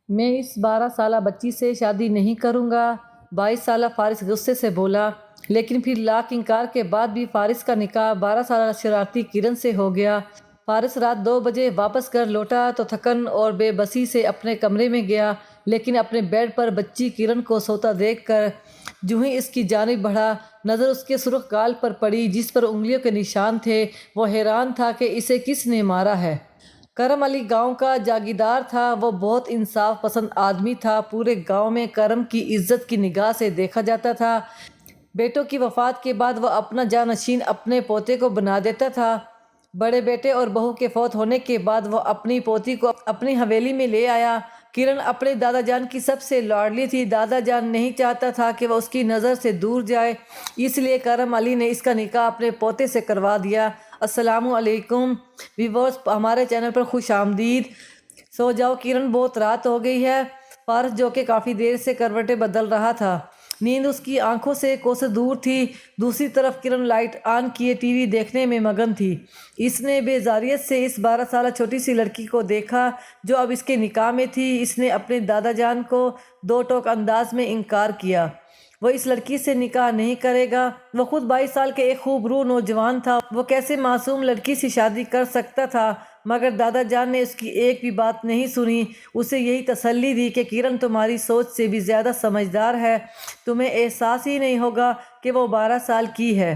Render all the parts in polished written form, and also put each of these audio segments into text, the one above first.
میں اس 12 سالہ بچی سے شادی نہیں کروں گا۔ 22 سالہ فارس غصے سے بولا، لیکن پھر لاکھ انکار کے بعد بھی فارس کا نکاح 12 سالہ شرارتی کرن سے ہو گیا۔ فارس رات 2 بجے واپس گھر لوٹا تو تھکن اور بے بسی سے اپنے کمرے میں گیا، لیکن اپنے بیڈ پر بچی کرن کو سوتا دیکھ کر جو ہی اس کی جانب بڑھا، نظر اس کے سرخ گال پر پڑی جس پر انگلیوں کے نشان تھے۔ وہ حیران تھا کہ اسے کس نے مارا ہے۔ کرم علی گاؤں کا جاگیردار تھا۔ وہ بہت انصاف پسند آدمی تھا۔ پورے گاؤں میں کرم کی عزت کی نگاہ سے دیکھا جاتا تھا۔ بیٹوں کی وفات کے بعد وہ اپنا جانشین اپنے پوتے کو بنا دیتا تھا۔ بڑے بیٹے اور بہو کے فوت ہونے کے بعد وہ اپنی پوتی کو اپنی حویلی میں لے آیا۔ کرن اپنے دادا جان کی سب سے لاڈلی تھی۔ دادا جان نہیں چاہتا تھا کہ وہ اس کی نظر سے دور جائے، اس لیے کرم علی نے اس کا نکاح اپنے پوتے سے کروا دیا۔ السلام علیکم ویورز، ہمارے چینل پر خوش آمدید۔ سو جاؤ کرن، بہت رات ہو گئی ہے۔ فارس جو کہ کافی دیر سے کروٹیں بدل رہا تھا، نیند اس کی آنکھوں سے کوسوں دور تھی۔ دوسری طرف کرن لائٹ آن کیے ٹی وی دیکھنے میں مگن تھی۔ اس نے بیزاریت سے اس 12 سالہ چھوٹی سی لڑکی کو دیکھا جو اب اس کے نکاح میں تھی۔ اس نے اپنے دادا جان کو دو ٹوک انداز میں انکار کیا۔ وہ اس لڑکی سے نکاح نہیں کرے گا۔ وہ خود 22 سال کے ایک خوب روح نوجوان تھا۔ وہ کیسے معصوم لڑکی سے شادی کر سکتا تھا؟ مگر دادا جان نے اس کی ایک بھی بات نہیں سنی۔ اسے یہی تسلی دی کہ کرن تمہاری سوچ سے بھی زیادہ سمجھدار ہے، تمہیں احساس ہی نہیں ہوگا کہ وہ 12 سال کی ہے۔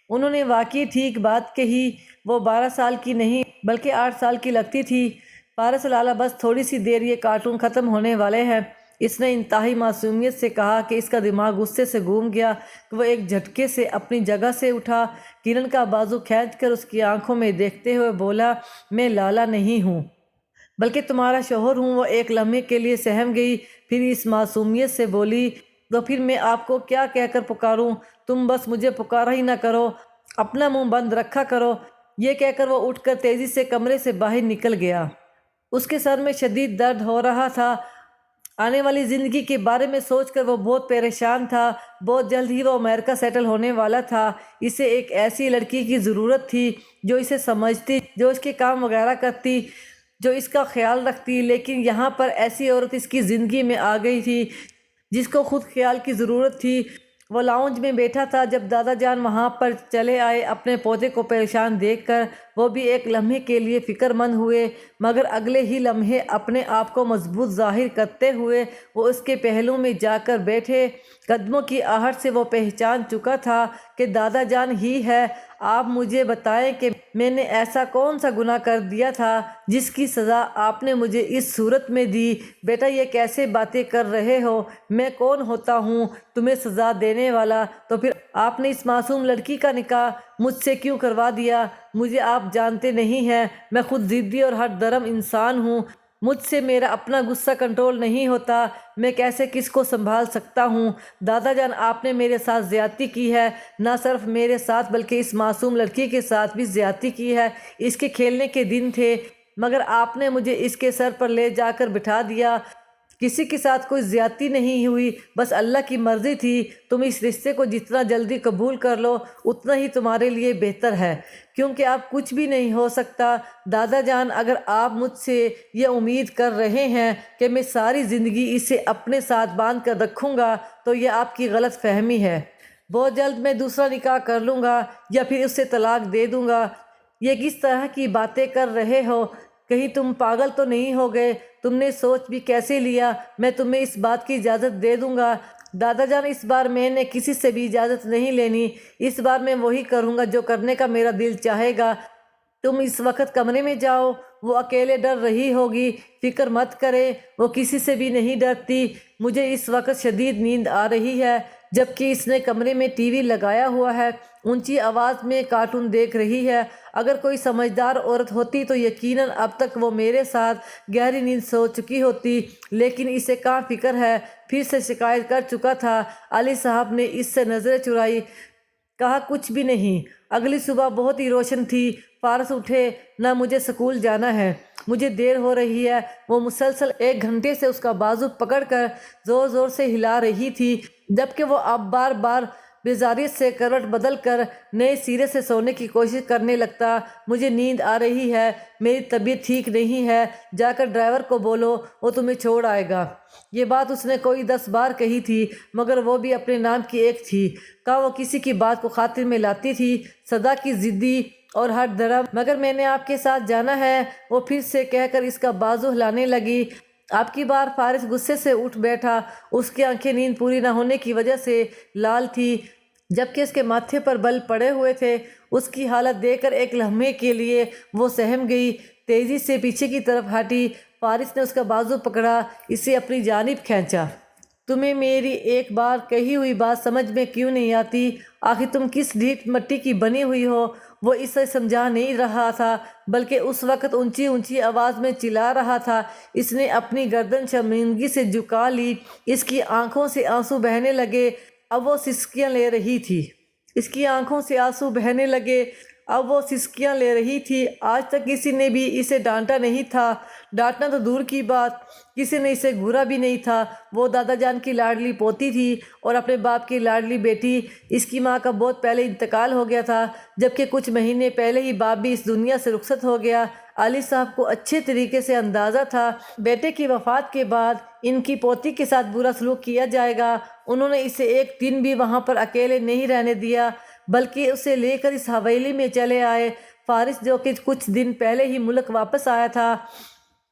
انہوں نے واقعی ٹھیک بات کہی، وہ 12 سال کی نہیں بلکہ 8 سال کی لگتی تھی۔ فارس لالا، بس تھوڑی سی دیر، یہ کارٹون ختم ہونے والے ہیں، اس نے انتہائی معصومیت سے کہا کہ اس کا دماغ غصے سے گھوم گیا کہ وہ ایک جھٹکے سے اپنی جگہ سے اٹھا۔ کرن کا بازو کھینچ کر اس کی آنکھوں میں دیکھتے ہوئے بولا، میں لالا نہیں ہوں بلکہ تمہارا شوہر ہوں۔ وہ ایک لمحے کے لیے سہم گئی، پھر اس معصومیت سے بولی، تو پھر میں آپ کو کیا کہہ کر پکاروں؟ تم بس مجھے پکارا ہی نہ کرو، اپنا منہ بند رکھا کرو۔ یہ کہہ کر وہ اٹھ کر تیزی سے کمرے سے باہر نکل گیا۔ اس کے سر میں شدید درد ہو رہا تھا۔ آنے والی زندگی کے بارے میں سوچ کر وہ بہت پریشان تھا۔ بہت جلد ہی وہ امریکہ سیٹل ہونے والا تھا۔ اسے ایک ایسی لڑکی کی ضرورت تھی جو اسے سمجھتی، جو اس کے کام وغیرہ کرتی، جو اس کا خیال رکھتی۔ لیکن یہاں پر ایسی عورت اس کی زندگی میں آ گئی تھی جس کو خود خیال کی ضرورت تھی۔ وہ لاؤنج میں بیٹھا تھا جب دادا جان وہاں پر چلے آئے۔ اپنے پوتے کو پریشان دیکھ کر وہ بھی ایک لمحے کے لیے فکر مند ہوئے، مگر اگلے ہی لمحے اپنے آپ کو مضبوط ظاہر کرتے ہوئے وہ اس کے پہلو میں جا کر بیٹھے۔ قدموں کی آہٹ سے وہ پہچان چکا تھا کہ دادا جان ہی ہے۔ آپ مجھے بتائیں کہ میں نے ایسا کون سا گناہ کر دیا تھا جس کی سزا آپ نے مجھے اس صورت میں دی؟ بیٹا، یہ کیسے باتیں کر رہے ہو؟ میں کون ہوتا ہوں تمہیں سزا دینے والا؟ تو پھر آپ نے اس معصوم لڑکی کا نکاح مجھ سے کیوں کروا دیا؟ مجھے آپ جانتے نہیں ہیں، میں خود ضدی اور ہٹ درم انسان ہوں۔ مجھ سے میرا اپنا غصہ کنٹرول نہیں ہوتا۔ میں کیسے کس کو سنبھال سکتا ہوں؟ دادا جان، آپ نے میرے ساتھ زیادتی کی ہے، نہ صرف میرے ساتھ بلکہ اس معصوم لڑکی کے ساتھ بھی زیادتی کی ہے۔ اس کے کھیلنے کے دن تھے، مگر آپ نے مجھے اس کے سر پر لے جا کر بٹھا دیا۔ کسی کے ساتھ کوئی زیادتی نہیں ہوئی، بس اللہ کی مرضی تھی۔ تم اس رشتے کو جتنا جلدی قبول کر لو اتنا ہی تمہارے لیے بہتر ہے، کیونکہ اب کچھ بھی نہیں ہو سکتا۔ دادا جان، اگر آپ مجھ سے یہ امید کر رہے ہیں کہ میں ساری زندگی اسے اپنے ساتھ باندھ کر رکھوں گا تو یہ آپ کی غلط فہمی ہے۔ بہت جلد میں دوسرا نکاح کر لوں گا یا پھر اسے طلاق دے دوں گا۔ یہ کس طرح کی باتیں کر رہے ہو؟ کہیں تم پاگل تو نہیں ہو گئے؟ تم نے سوچ بھی کیسے لیا؟ میں تمہیں اس بات کی اجازت دے دوں گا۔ دادا جان، اس بار میں نے کسی سے بھی اجازت نہیں لینی۔ اس بار میں وہی کروں گا جو کرنے کا میرا دل چاہے گا۔ تم اس وقت کمرے میں جاؤ، وہ اکیلے ڈر رہی ہوگی۔ فکر مت کرے، وہ کسی سے بھی نہیں ڈرتی۔ مجھے اس وقت شدید نیند آ رہی ہے، جبکہ اس نے کمرے میں ٹی وی لگایا ہوا ہے، اونچی آواز میں کارٹون دیکھ رہی ہے۔ اگر کوئی سمجھدار عورت ہوتی تو یقیناً اب تک وہ میرے ساتھ گہری نیند سو چکی ہوتی، لیکن اسے کہاں فکر ہے۔ پھر سے شکایت کر چکا تھا۔ علی صاحب نے اس سے نظریں چرائی، کہا کچھ بھی نہیں۔ اگلی صبح بہت ہی روشن تھی۔ فارس اٹھے، نہ مجھے سکول جانا ہے، مجھے دیر ہو رہی ہے۔ وہ مسلسل 1 گھنٹے سے اس کا بازو پکڑ کر زور زور سے ہلا رہی تھی، جبکہ وہ اب بار بار بیزاریت سے کروٹ بدل کر نئے سرے سے سونے کی کوشش کرنے لگتا۔ مجھے نیند آ رہی ہے، میری طبیعت ٹھیک نہیں ہے، جا کر ڈرائیور کو بولو، وہ تمہیں چھوڑ آئے گا۔ یہ بات اس نے کوئی 10 بار کہی تھی، مگر وہ بھی اپنے نام کی ایک تھی۔ وہ کسی کی بات کو خاطر میں لاتی تھی، صدا کی ضدی اور ہر درم۔ مگر میں نے آپ کے ساتھ جانا ہے، وہ پھر سے کہہ کر اس کا بازو ہلانے لگی۔ آپ کی بار فارس غصے سے اٹھ بیٹھا۔ اس کی آنکھیں نیند پوری نہ ہونے کی وجہ سے لال تھی، جبکہ اس کے ماتھے پر بل پڑے ہوئے تھے۔ اس کی حالت دیکھ کر ایک لمحے کے لیے وہ سہم گئی، تیزی سے پیچھے کی طرف ہٹی۔ فارس نے اس کا بازو پکڑا، اسے اپنی جانب کھینچا۔ تمہیں میری ایک بار کہی ہوئی بات سمجھ میں کیوں نہیں آتی؟ آخر تم کس ڈھیٹ مٹی کی بنی ہوئی ہو؟ وہ اسے سمجھا نہیں رہا تھا، بلکہ اس وقت اونچی اونچی آواز میں چلا رہا تھا۔ اس نے اپنی گردن شرمندگی سے جھکا لی، اس کی آنکھوں سے آنسو بہنے لگے۔ اب وہ سسکیاں لے رہی تھی۔ اس کی آنکھوں سے آنسو بہنے لگے، اب وہ سسکیاں لے رہی تھی۔ آج تک کسی نے بھی اسے ڈانٹا نہیں تھا، ڈانٹنا تو دور کی بات، کسی نے اسے گھورا بھی نہیں تھا۔ وہ دادا جان کی لاڈلی پوتی تھی اور اپنے باپ کی لاڈلی بیٹی۔ اس کی ماں کا بہت پہلے انتقال ہو گیا تھا، جبکہ کچھ مہینے پہلے ہی باپ بھی اس دنیا سے رخصت ہو گیا۔ علی صاحب کو اچھے طریقے سے اندازہ تھا بیٹے کی وفات کے بعد ان کی پوتی کے ساتھ برا سلوک کیا جائے گا۔ انہوں نے اسے ایک دن بھی وہاں پر اکیلے نہیں رہنے دیا، بلکہ اسے لے کر اس حویلی میں چلے آئے۔ فارس جو کہ کچھ دن پہلے ہی ملک واپس آیا تھا،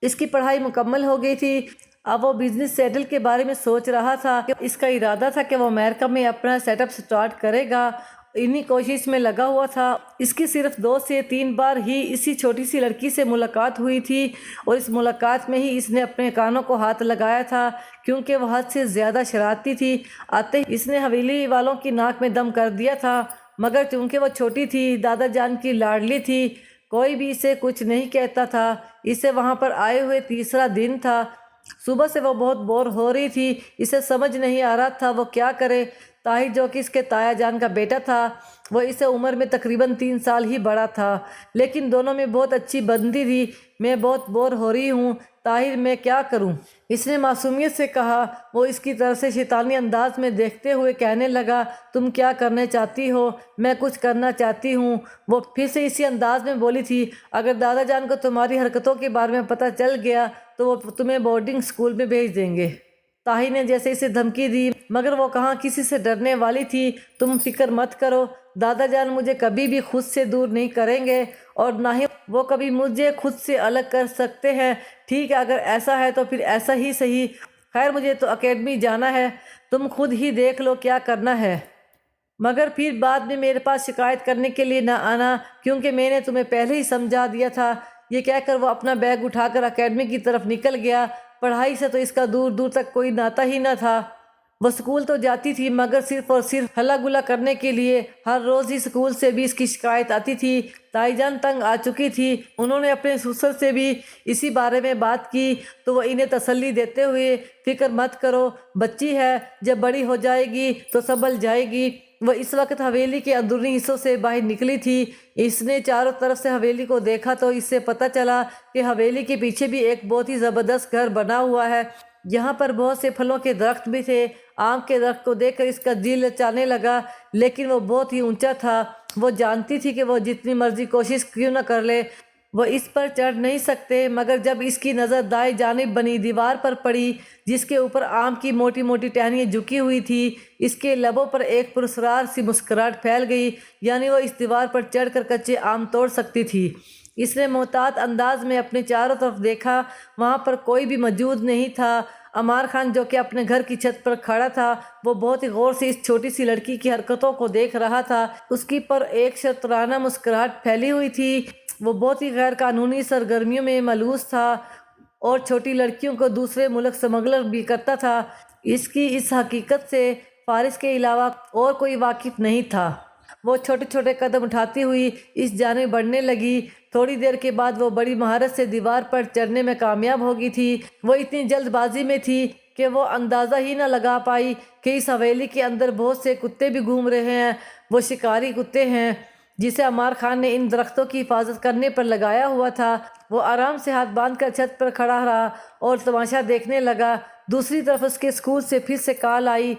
اس کی پڑھائی مکمل ہو گئی تھی۔ اب وہ بزنس سیٹل کے بارے میں سوچ رہا تھا۔ اس کا ارادہ تھا کہ وہ امریکہ میں اپنا سیٹ اپ سٹارٹ کرے گا۔ انہی کوشش میں لگا ہوا تھا۔ اس کی صرف 2 سے 3 بار ہی اسی چھوٹی سی لڑکی سے ملاقات ہوئی تھی، اور اس ملاقات میں ہی اس نے اپنے کانوں کو ہاتھ لگایا تھا، کیونکہ وہ حد سے زیادہ شرارتی تھی۔ آتے ہی اس نے حویلی والوں کی ناک میں دم کر دیا تھا، مگر چونکہ وہ چھوٹی تھی، دادا جان کی لاڈلی تھی، کوئی بھی اسے کچھ نہیں کہتا تھا۔ اسے وہاں پر آئے ہوئے تیسرا دن تھا۔ صبح سے وہ بہت بور ہو رہی تھی، اسے سمجھ نہیں آ رہا تھا وہ کیا کرے۔ طاہر جو کہ اس کے تایا جان کا بیٹا تھا، وہ اسے عمر میں تقریباً 3 سال ہی بڑا تھا، لیکن دونوں میں بہت اچھی بنتی تھی۔ میں بہت بور ہو رہی ہوں طاہر، میں کیا کروں؟ اس نے معصومیت سے کہا۔ وہ اس کی طرف سے شیطانی انداز میں دیکھتے ہوئے کہنے لگا، تم کیا کرنا چاہتی ہو؟ میں کچھ کرنا چاہتی ہوں۔ وہ پھر سے اسی انداز میں بولی تھی، اگر دادا جان کو تمہاری حرکتوں کے بارے میں پتہ چل گیا تو وہ تمہیں بورڈنگ اسکول میں بھیج دیں گے۔ طاہر نے جیسے اسے دھمکی دی، مگر وہ کہاں کسی سے ڈرنے والی تھی۔ تم فکر مت کرو، دادا جان مجھے کبھی بھی خود سے دور نہیں کریں گے، اور نہ ہی وہ کبھی مجھے خود سے الگ کر سکتے ہیں۔ ٹھیک ہے، اگر ایسا ہے تو پھر ایسا ہی صحیح۔ خیر مجھے تو اکیڈمی جانا ہے، تم خود ہی دیکھ لو کیا کرنا ہے، مگر پھر بعد میں میرے پاس شکایت کرنے کے لیے نہ آنا، کیونکہ میں نے تمہیں پہلے ہی سمجھا دیا تھا۔ یہ کہہ کر وہ اپنا بیگ اٹھا کر اکیڈمی کی طرف نکل گیا۔ پڑھائی سے تو اس کا دور دور تک کوئی ناتا ہی نہ تھا۔ وہ اسکول تو جاتی تھی، مگر صرف اور صرف ہلا گلا کرنے کے لیے۔ ہر روز ہی اسکول سے بھی اس کی شکایت آتی تھی۔ تائی جان تنگ آ چکی تھی، انہوں نے اپنے سسر سے بھی اسی بارے میں بات کی، تو وہ انہیں تسلی دیتے ہوئے، فکر مت کرو، بچی ہے، جب بڑی ہو جائے گی تو سنبھل جائے گی۔ وہ اس وقت حویلی کے اندرونی حصوں سے باہر نکلی تھی۔ اس نے چاروں طرف سے حویلی کو دیکھا تو اس سے پتہ چلا کہ حویلی کے پیچھے بھی ایک بہت ہی زبردست گھر بنا ہوا ہے۔ یہاں پر بہت سے پھلوں کے درخت بھی تھے۔ آم کے درخت کو دیکھ کر اس کا دل لچانے لگا، لیکن وہ بہت ہی اونچا تھا۔ وہ جانتی تھی کہ وہ جتنی مرضی کوشش کیوں نہ کر لے، وہ اس پر چڑھ نہیں سکتے۔ مگر جب اس کی نظر دائیں جانب بنی دیوار پر پڑی، جس کے اوپر آم کی موٹی موٹی ٹہنیاں جھکی ہوئی تھی، اس کے لبوں پر ایک پراسرار سی مسکراہٹ پھیل گئی، یعنی وہ اس دیوار پر چڑھ کر کچے آم توڑ سکتی تھی۔ اس نے محتاط انداز میں اپنے چاروں طرف دیکھا، وہاں پر کوئی بھی موجود نہیں تھا۔ عمار خان جو کہ اپنے گھر کی چھت پر کھڑا تھا، وہ بہت ہی غور سے اس چھوٹی سی لڑکی کی حرکتوں کو دیکھ رہا تھا۔ اس کی پر ایک شیطانہ مسکراہٹ پھیلی ہوئی تھی۔ وہ بہت ہی غیر قانونی سرگرمیوں میں ملوث تھا اور چھوٹی لڑکیوں کو دوسرے ملک سمگلر بھی کرتا تھا۔ اس کی اس حقیقت سے فارس کے علاوہ اور کوئی واقف نہیں تھا۔ وہ چھوٹے چھوٹے قدم اٹھاتی ہوئی اس جانب بڑھنے لگی۔ تھوڑی دیر کے بعد وہ بڑی مہارت سے دیوار پر چڑھنے میں کامیاب ہو گئی تھی۔ وہ اتنی جلد بازی میں تھی کہ وہ اندازہ ہی نہ لگا پائی کہ اس حویلی کے اندر بہت سے کتے بھی گھوم رہے ہیں۔ وہ شکاری کتے ہیں جسے عمار خان نے ان درختوں کی حفاظت کرنے پر لگایا ہوا تھا۔ وہ آرام سے ہاتھ باندھ کر چھت پر کھڑا رہا اور تماشا دیکھنے لگا۔ دوسری طرف اس کے اسکول سے پھر سے کال آئی،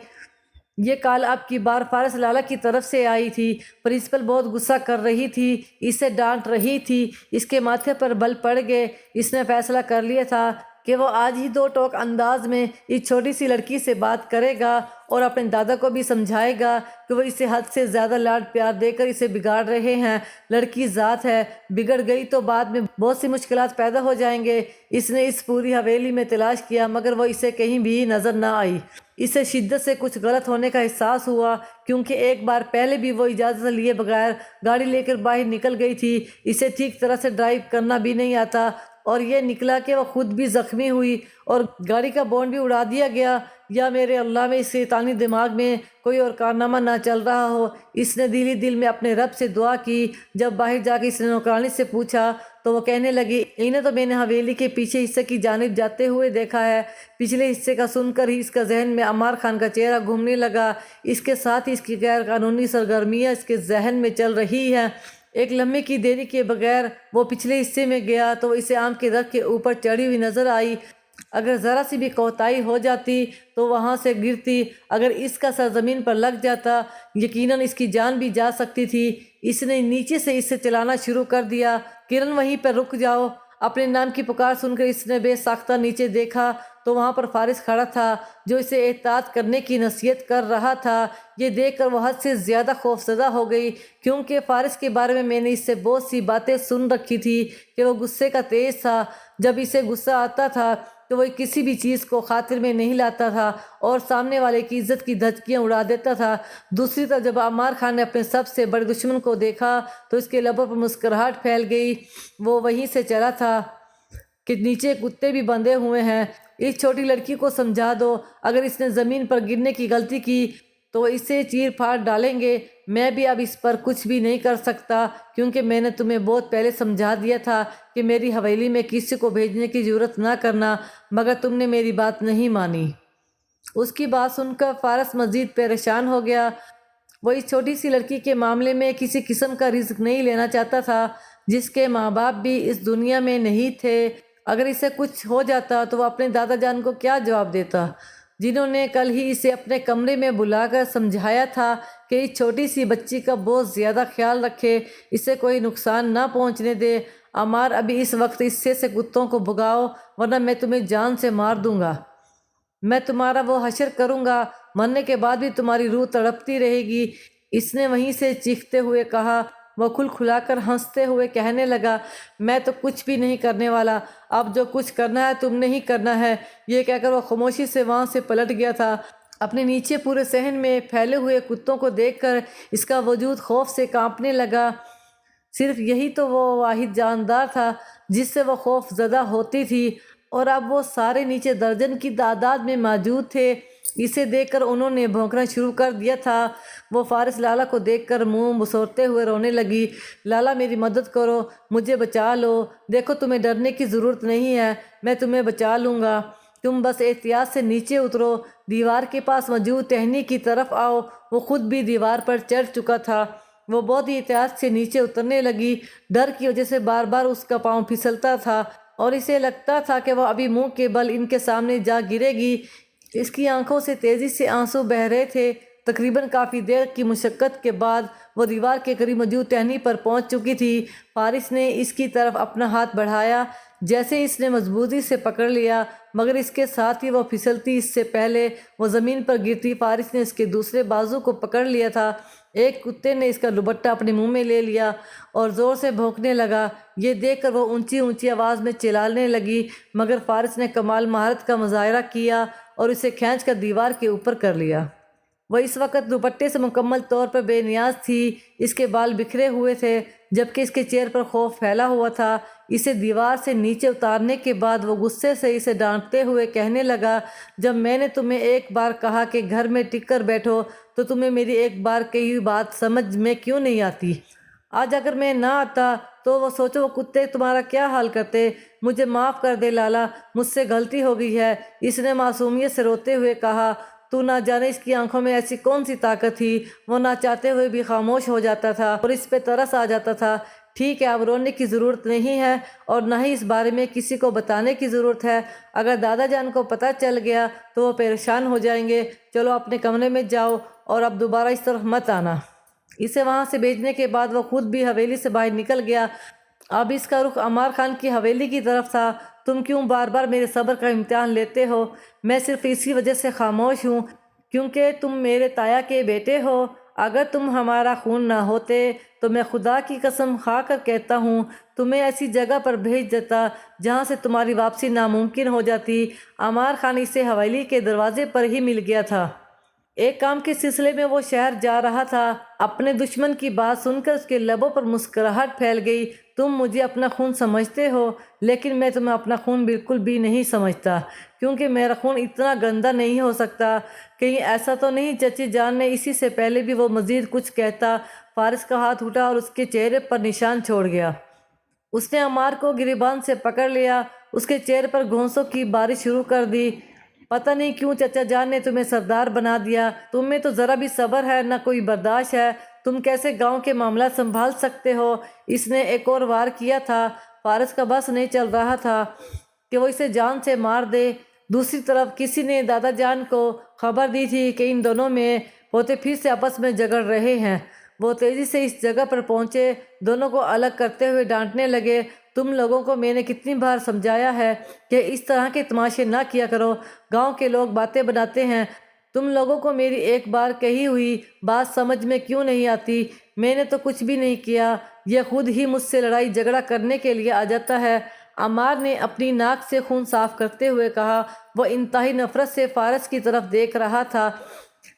یہ کال اب کی بار فارس لالہ کی طرف سے آئی تھی۔ پرنسپل بہت غصہ کر رہی تھی، اسے ڈانٹ رہی تھی، اس کے ماتھے پر بل پڑ گئے۔ اس نے فیصلہ کر لیا تھا کہ وہ آج ہی دو ٹوک انداز میں اس چھوٹی سی لڑکی سے بات کرے گا اور اپنے دادا کو بھی سمجھائے گا کہ وہ اسے حد سے زیادہ لاڈ پیار دے کر اسے بگاڑ رہے ہیں۔ لڑکی ذات ہے، بگڑ گئی تو بعد میں بہت سی مشکلات پیدا ہو جائیں گے۔ اس نے اس پوری حویلی میں تلاش کیا مگر وہ اسے کہیں بھی نظر نہ آئی۔ اسے شدت سے کچھ غلط ہونے کا احساس ہوا کیونکہ ایک بار پہلے بھی وہ اجازت لیے بغیر گاڑی لے کر باہر نکل گئی تھی۔ اسے ٹھیک طرح سے ڈرائیو کرنا بھی نہیں آتا اور یہ نکلا کہ وہ خود بھی زخمی ہوئی اور گاڑی کا بونٹ بھی اڑا دیا گیا۔ یا میرے اللہ میں اس شیطانی دماغ میں کوئی اور کارنامہ نہ چل رہا ہو۔ اس نے دل ہی دل میں اپنے رب سے دعا کی۔ جب باہر جا کے اس نے نوکرانی سے پوچھا تو وہ کہنے لگی، انہیں تو میں نے حویلی کے پیچھے حصے کی جانب جاتے ہوئے دیکھا ہے۔ پچھلے حصے کا سن کر ہی اس کا ذہن میں عمار خان کا چہرہ گھومنے لگا۔ اس کے ساتھ ہی اس کی غیر قانونی سرگرمیاں اس کے ذہن میں چل رہی ہیں۔ ایک لمحے کی دیری کے بغیر وہ پچھلے حصے میں گیا تو اسے آم کے درخت کے اوپر چڑھی ہوئی نظر آئی۔ اگر ذرا سی بھی کوتاہی ہو جاتی تو وہاں سے گرتی۔ اگر اس کا سر زمین پر لگ جاتا یقیناً اس کی جان بھی جا سکتی تھی۔ اس نے نیچے سے اسے چلانا شروع کر دیا۔ کرن وہیں پر رک جاؤ۔ اپنے نام کی پکار سن کر اس نے بے ساختہ نیچے دیکھا تو وہاں پر فارس کھڑا تھا جو اسے احتیاط کرنے کی نصیحت کر رہا تھا۔ یہ دیکھ کر وہ حد سے زیادہ خوفزدہ ہو گئی کیونکہ فارس کے بارے میں نے اس سے بہت سی باتیں سن رکھی تھی کہ وہ غصے کا تیز تھا۔ جب اسے غصہ آتا تھا تو وہ کسی بھی چیز کو خاطر میں نہیں لاتا تھا اور سامنے والے کی عزت کی دھجکیاں اڑا دیتا تھا۔ دوسری طرف جب عمار خان نے اپنے سب سے بڑے دشمن کو دیکھا تو اس کے لبوں پر مسکراہٹ پھیل گئی۔ وہ وہیں سے چلا تھا کہ نیچے کتے بھی بندھے ہوئے ہیں۔ اس چھوٹی لڑکی کو سمجھا دو، اگر اس نے زمین پر گرنے کی غلطی کی تو اسے چیر پھاڑ ڈالیں گے۔ میں بھی اب اس پر کچھ بھی نہیں کر سکتا کیونکہ میں نے تمہیں بہت پہلے سمجھا دیا تھا کہ میری حویلی میں کسی کو بھیجنے کی جرات نہ کرنا مگر تم نے میری بات نہیں مانی۔ اس کی بات سن کر فارس مزید پریشان ہو گیا۔ وہ اس چھوٹی سی لڑکی کے معاملے میں کسی قسم کا رزق نہیں لینا چاہتا تھا جس کے ماں باپ بھی اس دنیا میں نہیں تھے۔ اگر اسے کچھ ہو جاتا تو وہ اپنے دادا جان کو کیا جواب دیتا جنہوں نے کل ہی اسے اپنے کمرے میں بلا کر سمجھایا تھا کہ اس چھوٹی سی بچی کا بہت زیادہ خیال رکھے، اسے کوئی نقصان نہ پہنچنے دے۔ عمار ابھی اس وقت حصے سے کتوں کو بھگاؤ ورنہ میں تمہیں جان سے مار دوں گا۔ میں تمہارا وہ حشر کروں گا، مرنے کے بعد بھی تمہاری روح تڑپتی رہے گی۔ اس نے وہیں سے چیختے ہوئے کہا۔ وہ کھلا کر ہنستے ہوئے کہنے لگا، میں تو کچھ بھی نہیں کرنے والا، اب جو کچھ کرنا ہے تم نے ہی کرنا ہے۔ یہ کہہ کر وہ خاموشی سے وہاں سے پلٹ گیا تھا۔ اپنے نیچے پورے صحن میں پھیلے ہوئے کتوں کو دیکھ کر اس کا وجود خوف سے کانپنے لگا۔ صرف یہی تو وہ واحد جاندار تھا جس سے وہ خوف زدہ ہوتی تھی اور اب وہ سارے نیچے درجن کی تعداد میں موجود تھے۔ اسے دیکھ کر انہوں نے بھونکنا شروع کر دیا تھا۔ وہ فارس لالہ کو دیکھ کر منہ مسوڑتے ہوئے رونے لگی۔ لالہ میری مدد کرو، مجھے بچا لو، دیکھو تمہیں ڈرنے کی ضرورت نہیں ہے، میں تمہیں بچا لوں گا، تم بس احتیاط سے نیچے اترو، دیوار کے پاس موجود ٹہنی کی طرف آؤ۔ وہ خود بھی دیوار پر چڑھ چکا تھا۔ وہ بہت ہی احتیاط سے نیچے اترنے لگی۔ ڈر کی وجہ سے بار بار اس کا پاؤں پھسلتا تھا اور اسے لگتا تھا کہ وہ ابھی منہ کے بل ان کے سامنے جا گرے گی۔ اس کی آنکھوں سے تیزی سے آنسو بہہ رہے تھے۔ تقریباً کافی دیر کی مشقت کے بعد وہ دیوار کے قریب موجود ٹہنی پر پہنچ چکی تھی۔ فارس نے اس کی طرف اپنا ہاتھ بڑھایا، جیسے اس نے مضبوطی سے پکڑ لیا مگر اس کے ساتھ ہی وہ پھسلتی اس سے پہلے وہ زمین پر گرتی۔ فارس نے اس کے دوسرے بازو کو پکڑ لیا تھا۔ ایک کتے نے اس کا دوپٹہ اپنے منہ میں لے لیا اور زور سے بھونکنے لگا۔ یہ دیکھ کر وہ اونچی اونچی آواز میں چلانے لگی مگر فارس نے کمال مہارت کا مظاہرہ کیا اور اسے کھینچ کر دیوار کے اوپر کر لیا۔ وہ اس وقت دوپٹے سے مکمل طور پر بے نیاز تھی۔ اس کے بال بکھرے ہوئے تھے جبکہ اس کے چہرے پر خوف پھیلا ہوا تھا۔ اسے دیوار سے نیچے اتارنے کے بعد وہ غصے سے اسے ڈانٹتے ہوئے کہنے لگا، جب میں نے تمہیں ایک بار کہا کہ گھر میں ٹک کر بیٹھو تو تمہیں میری ایک بار کہی ہوئی بات سمجھ میں کیوں نہیں آتی؟ آج اگر میں نہ آتا تو وہ سوچو وہ کتے تمہارا کیا حال کرتے۔ مجھے معاف کر دے لالا، مجھ سے غلطی ہو گئی ہے، اس نے معصومیت سے روتے ہوئے کہا۔ تو نہ جانے اس کی آنکھوں میں ایسی کون سی طاقت تھی، وہ نہ چاہتے ہوئے بھی خاموش ہو جاتا تھا اور اس پہ ترس آ جاتا تھا۔ ٹھیک ہے، اب رونے کی ضرورت نہیں ہے اور نہ ہی اس بارے میں کسی کو بتانے کی ضرورت ہے۔ اگر دادا جان کو پتہ چل گیا تو وہ پریشان ہو جائیں گے۔ چلو اپنے کمرے میں جاؤ اور اب دوبارہ اس طرف مت آنا۔ اسے وہاں سے بھیجنے کے بعد وہ خود بھی حویلی سے باہر نکل گیا۔ اب اس کا رخ عمار خان کی حویلی کی طرف تھا۔ تم کیوں بار بار میرے صبر کا امتحان لیتے ہو؟ میں صرف اسی وجہ سے خاموش ہوں کیونکہ تم میرے تایا کے بیٹے ہو۔ اگر تم ہمارا خون نہ ہوتے تو میں خدا کی قسم کھا کر کہتا ہوں تمہیں ایسی جگہ پر بھیج دیتا جہاں سے تمہاری واپسی ناممکن ہو جاتی۔ عمار خان اسے حویلی کے دروازے پر ہی مل گیا تھا۔ ایک کام کے سلسلے میں وہ شہر جا رہا تھا۔ اپنے دشمن کی بات سن کر اس کے لبوں پر مسکراہٹ پھیل گئی۔ تم مجھے اپنا خون سمجھتے ہو لیکن میں تمہیں اپنا خون بالکل بھی نہیں سمجھتا کیونکہ میرا خون اتنا گندا نہیں ہو سکتا۔ کہیں ایسا تو نہیں چچی جان نے اسی سے پہلے بھی وہ مزید کچھ کہتا، فارس کا ہاتھ اٹھا اور اس کے چہرے پر نشان چھوڑ گیا۔ اس نے عمار کو گریبان سے پکڑ لیا، اس کے چہرے پر گھونسوں کی بارش شروع کر دی۔ پتہ نہیں کیوں چچا جان نے تمہیں سردار بنا دیا۔ تم میں تو ذرا بھی صبر ہے نہ کوئی برداشت ہے۔ تم کیسے گاؤں کے معاملات سنبھال سکتے ہو؟ اس نے ایک اور وار کیا تھا۔ فارس کا بس نہیں چل رہا تھا کہ وہ اسے جان سے مار دے۔ دوسری طرف کسی نے دادا جان کو خبر دی تھی کہ ان دونوں میں پوتے پھر سے آپس میں جھگڑ رہے ہیں۔ وہ تیزی سے اس جگہ پر پہنچے، دونوں کو الگ کرتے ہوئے ڈانٹنے لگے۔ تم لوگوں کو میں نے کتنی بار سمجھایا ہے کہ اس طرح کے تماشے نہ کیا کرو، گاؤں کے لوگ باتیں بناتے ہیں۔ تم لوگوں کو میری ایک بار کہی ہوئی بات سمجھ میں کیوں نہیں آتی؟ میں نے تو کچھ بھی نہیں کیا، یہ خود ہی مجھ سے لڑائی جھگڑا کرنے کے لیے آ جاتا ہے۔ عمار نے اپنی ناک سے خون صاف کرتے ہوئے کہا۔ وہ انتہائی نفرت سے فارس کی طرف دیکھ رہا تھا۔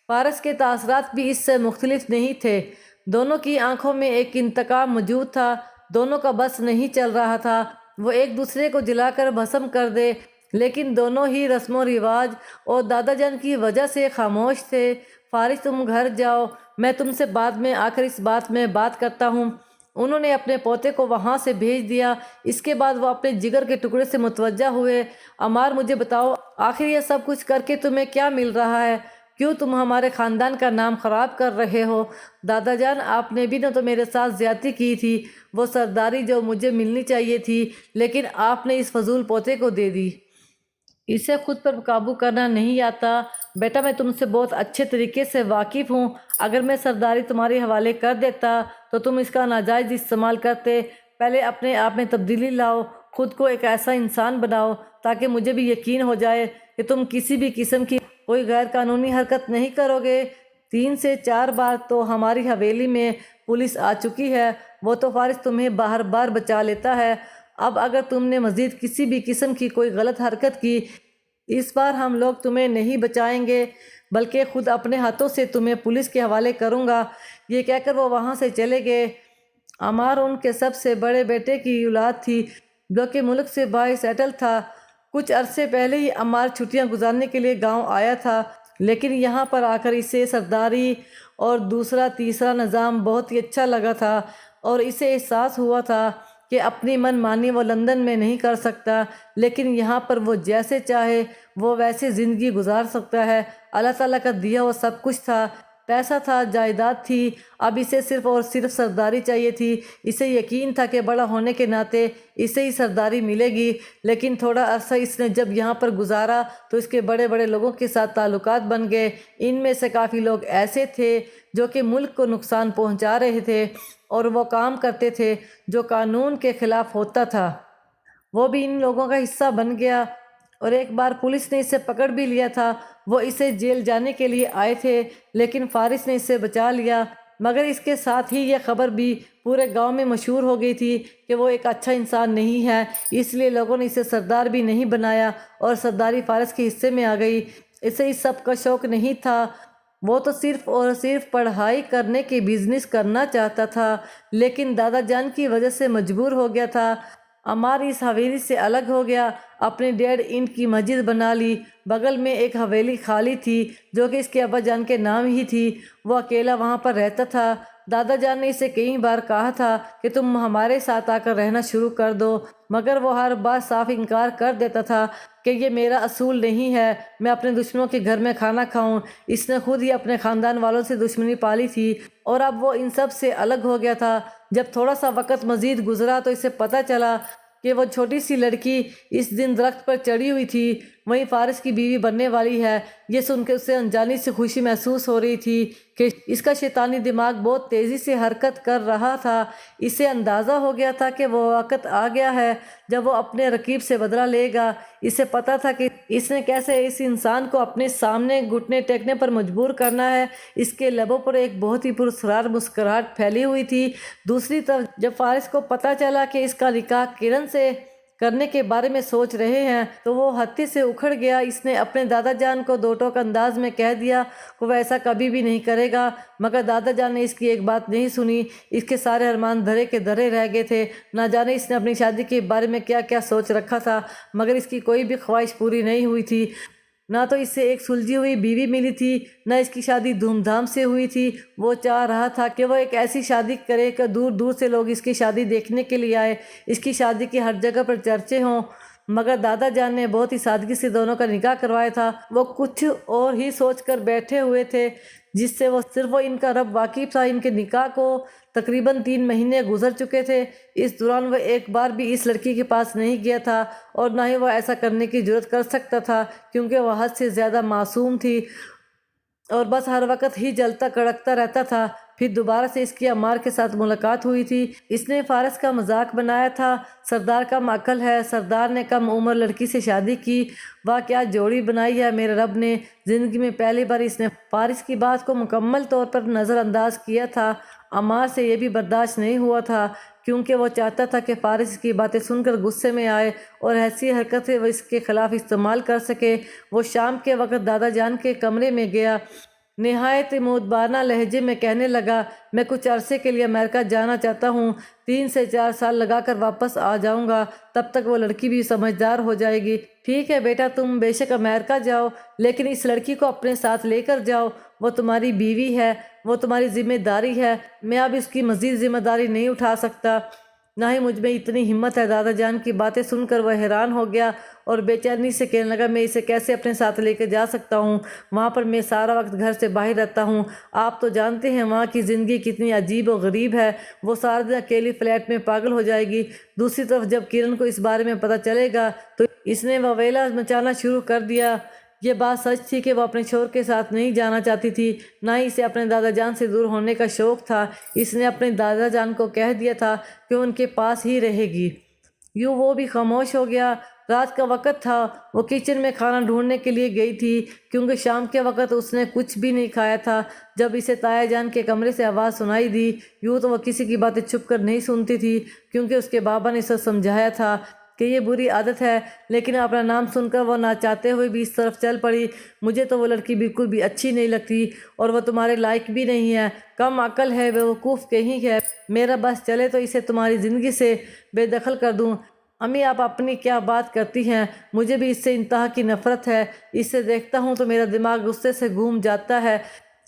فارس کے تاثرات بھی اس سے مختلف نہیں تھے۔ دونوں کی آنکھوں میں ایک انتقام موجود تھا۔ دونوں کا بس نہیں چل رہا تھا وہ ایک دوسرے کو جلا کر بھسم کر دے، لیکن دونوں ہی رسم و رواج اور دادا جان کی وجہ سے خاموش تھے۔ فارس تم گھر جاؤ، میں تم سے بعد میں آ کر اس بات میں بات کرتا ہوں۔ انہوں نے اپنے پوتے کو وہاں سے بھیج دیا۔ اس کے بعد وہ اپنے جگر کے ٹکڑے سے متوجہ ہوئے۔ عمار مجھے بتاؤ آخر یہ سب کچھ کر کے تمہیں کیا مل رہا ہے؟ کیوں تم ہمارے خاندان کا نام خراب کر رہے ہو؟ دادا جان آپ نے بھی نہ تو میرے ساتھ زیادتی کی تھی، وہ سرداری جو مجھے ملنی چاہیے تھی، لیکن آپ نے اس فضول پوتے کو دے دی۔ اسے خود پر قابو کرنا نہیں آتا۔ بیٹا میں تم سے بہت اچھے طریقے سے واقف ہوں۔ اگر میں سرداری تمہارے حوالے کر دیتا تو تم اس کا ناجائز استعمال کرتے۔ پہلے اپنے آپ میں تبدیلی لاؤ، خود کو ایک ایسا انسان بناؤ تاکہ مجھے بھی یقین ہو جائے کہ تم کسی بھی قسم کی کوئی غیر قانونی حرکت نہیں کرو گے۔ 3 سے 4 بار تو ہماری حویلی میں پولیس آ چکی ہے، وہ تو فارس تمہیں بار بار بچا لیتا ہے۔ اب اگر تم نے مزید کسی بھی قسم کی کوئی غلط حرکت کی، اس بار ہم لوگ تمہیں نہیں بچائیں گے بلکہ خود اپنے ہاتھوں سے تمہیں پولیس کے حوالے کروں گا۔ یہ کہہ کر وہ وہاں سے چلے گئے۔ عمار ان کے سب سے بڑے بیٹے کی اولاد تھی جو کہ ملک سے باہر سیٹل تھا۔ کچھ عرصے پہلے ہی عمار چھٹیاں گزارنے کے لیے گاؤں آیا تھا، لیکن یہاں پر آ کر اسے سرداری اور دوسرا تیسرا نظام بہت ہی اچھا لگا تھا اور اسے احساس ہوا تھا کہ اپنی من مانی وہ لندن میں نہیں کر سکتا، لیکن یہاں پر وہ جیسے چاہے وہ ویسے زندگی گزار سکتا ہے۔ اللہ تعالیٰ کا دیا وہ سب کچھ تھا، پیسہ تھا، جائیداد تھی، اب اسے صرف اور صرف سرداری چاہیے تھی۔ اسے یقین تھا کہ بڑا ہونے کے ناطے اسے ہی سرداری ملے گی، لیکن تھوڑا عرصہ اس نے جب یہاں پر گزارا تو اس کے بڑے بڑے لوگوں کے ساتھ تعلقات بن گئے۔ ان میں سے کافی لوگ ایسے تھے جو کہ ملک کو نقصان پہنچا رہے تھے اور وہ کام کرتے تھے جو قانون کے خلاف ہوتا تھا۔ وہ بھی ان لوگوں کا حصہ بن گیا اور ایک بار پولیس نے اسے پکڑ بھی لیا تھا۔ وہ اسے جیل جانے کے لیے آئے تھے لیکن فارس نے اسے بچا لیا، مگر اس کے ساتھ ہی یہ خبر بھی پورے گاؤں میں مشہور ہو گئی تھی کہ وہ ایک اچھا انسان نہیں ہے، اس لیے لوگوں نے اسے سردار بھی نہیں بنایا اور سرداری فارس کے حصے میں آ گئی۔ اسے اس سب کا شوق نہیں تھا، وہ تو صرف اور صرف پڑھائی کرنے کے بزنس کرنا چاہتا تھا، لیکن دادا جان کی وجہ سے مجبور ہو گیا تھا۔ عمار اس حویلی سے الگ ہو گیا، اپنے 1.5 اینٹ کی مسجد بنا لی۔ بغل میں ایک حویلی خالی تھی جو کہ اس کے ابا جان کے نام ہی تھی، وہ اکیلا وہاں پر رہتا تھا۔ دادا جان نے اسے کئی بار کہا تھا کہ تم ہمارے ساتھ آ کر رہنا شروع کر دو، مگر وہ ہر بار صاف انکار کر دیتا تھا کہ یہ میرا اصول نہیں ہے، میں اپنے دشمنوں کے گھر میں کھانا کھاؤں۔ اس نے خود ہی اپنے خاندان والوں سے دشمنی پالی تھی اور اب وہ ان سب سے الگ ہو گیا تھا۔ جب تھوڑا سا وقت مزید گزرا تو اسے پتہ چلا کہ وہ چھوٹی سی لڑکی اس دن درخت پر چڑھی ہوئی تھی، وہیں فارس کی بیوی بننے والی ہے۔ یہ سن کے اسے انجانی سے خوشی محسوس ہو رہی تھی کہ اس کا شیطانی دماغ بہت تیزی سے حرکت کر رہا تھا۔ اسے اندازہ ہو گیا تھا کہ وہ وقت آ گیا ہے جب وہ اپنے رقیب سے بدلہ لے گا۔ اسے پتہ تھا کہ اس نے کیسے اس انسان کو اپنے سامنے گھٹنے ٹیکنے پر مجبور کرنا ہے۔ اس کے لبوں پر ایک بہت ہی پراسرار مسکراہٹ پھیلی ہوئی تھی۔ دوسری طرف جب فارس کو پتہ چلا کہ اس کا نکاح کرن سے کرنے کے بارے میں سوچ رہے ہیں تو وہ ہتھی سے اکھڑ گیا۔ اس نے اپنے دادا جان کو دو ٹوک انداز میں کہہ دیا کہ وہ ایسا کبھی بھی نہیں کرے گا، مگر دادا جان نے اس کی ایک بات نہیں سنی۔ اس کے سارے ارمان دھرے کے دھرے رہ گئے تھے۔ نہ جانے اس نے اپنی شادی کے بارے میں کیا کیا سوچ رکھا تھا، مگر اس کی کوئی بھی خواہش پوری نہیں ہوئی تھی۔ نہ تو اس سے ایک سلجھی ہوئی بیوی ملی تھی، نہ اس کی شادی دھوم دھام سے ہوئی تھی۔ وہ چاہ رہا تھا کہ وہ ایک ایسی شادی کرے کہ دور دور سے لوگ اس کی شادی دیکھنے کے لیے آئے، اس کی شادی کی ہر جگہ پر چرچے ہوں۔ مگر دادا جان نے بہت ہی سادگی سے دونوں کا نکاح کروایا تھا۔ وہ کچھ اور ہی سوچ کر بیٹھے ہوئے تھے جس سے وہ صرف ان کا رب واقف تھا۔ ان کے نکاح کو تقریباً 3 مہینے گزر چکے تھے۔ اس دوران وہ ایک بار بھی اس لڑکی کے پاس نہیں گیا تھا اور نہ ہی وہ ایسا کرنے کی جرات کر سکتا تھا، کیونکہ وہ حد سے زیادہ معصوم تھی اور بس ہر وقت ہی جلتا کڑکتا رہتا تھا۔ پھر دوبارہ سے اس کی عمار کے ساتھ ملاقات ہوئی تھی۔ اس نے فارس کا مذاق بنایا تھا، سردار کم عقل ہے، سردار نے کم عمر لڑکی سے شادی کی، واہ کیا جوڑی بنائی ہے میرے رب نے۔ زندگی میں پہلی بار اس نے فارس کی بات کو مکمل طور پر نظر انداز کیا تھا۔ عمار سے یہ بھی برداشت نہیں ہوا تھا، کیونکہ وہ چاہتا تھا کہ فارس اس کی باتیں سن کر غصے میں آئے اور ایسی حرکتیں وہ اس کے خلاف استعمال کر سکے۔ وہ شام کے وقت دادا جان کے کمرے میں گیا، نہایت مؤدبانہ لہجے میں کہنے لگا، میں کچھ عرصے کے لیے امریکہ جانا چاہتا ہوں، 3 سے 4 سال لگا کر واپس آ جاؤں گا، تب تک وہ لڑکی بھی سمجھدار ہو جائے گی۔ ٹھیک ہے بیٹا، تم بے شک امریکہ جاؤ، لیکن اس لڑکی کو اپنے ساتھ لے کر جاؤ، وہ تمہاری بیوی ہے، وہ تمہاری ذمہ داری ہے، میں اب اس کی مزید ذمہ داری نہیں اٹھا سکتا، نہ ہی مجھ میں اتنی ہمت ہے۔ دادا جان کی باتیں سن کر وہ حیران ہو گیا اور بے چینی سے کہنے لگا، میں اسے کیسے اپنے ساتھ لے کے جا سکتا ہوں؟ وہاں پر میں سارا وقت گھر سے باہر رہتا ہوں، آپ تو جانتے ہیں وہاں کی زندگی کتنی عجیب و غریب ہے، وہ سارا دن اکیلی فلیٹ میں پاگل ہو جائے گی۔ دوسری طرف جب کرن کو اس بارے میں پتہ چلے گا تو اس نے وویلا مچانا شروع کر دیا۔ یہ بات سچ تھی کہ وہ اپنے شوہر کے ساتھ نہیں جانا چاہتی تھی، نہ ہی اسے اپنے دادا جان سے دور ہونے کا شوق تھا۔ اس نے اپنے دادا جان کو کہہ دیا تھا کہ ان کے پاس ہی رہے گی۔ یوں وہ بھی خاموش ہو گیا۔ رات کا وقت تھا، وہ کچن میں کھانا ڈھونڈنے کے لیے گئی تھی، کیونکہ شام کے وقت اس نے کچھ بھی نہیں کھایا تھا۔ جب اسے تایا جان کے کمرے سے آواز سنائی دی، یوں تو وہ کسی کی باتیں چھپ کر نہیں سنتی تھی، کیونکہ اس کے بابا نے اسے سمجھایا تھا کہ یہ بری عادت ہے، لیکن اپنا نام سن کر وہ نہ چاہتے ہوئے بھی اس طرف چل پڑی۔ مجھے تو وہ لڑکی بالکل بھی اچھی نہیں لگتی اور وہ تمہارے لائق بھی نہیں ہے، کم عقل ہے، بیوقوف کہیں ہے، میرا بس چلے تو اسے تمہاری زندگی سے بے دخل کر دوں۔ امی آپ اپنی کیا بات کرتی ہیں، مجھے بھی اس سے انتہا کی نفرت ہے، اس سے دیکھتا ہوں تو میرا دماغ غصے سے گھوم جاتا ہے۔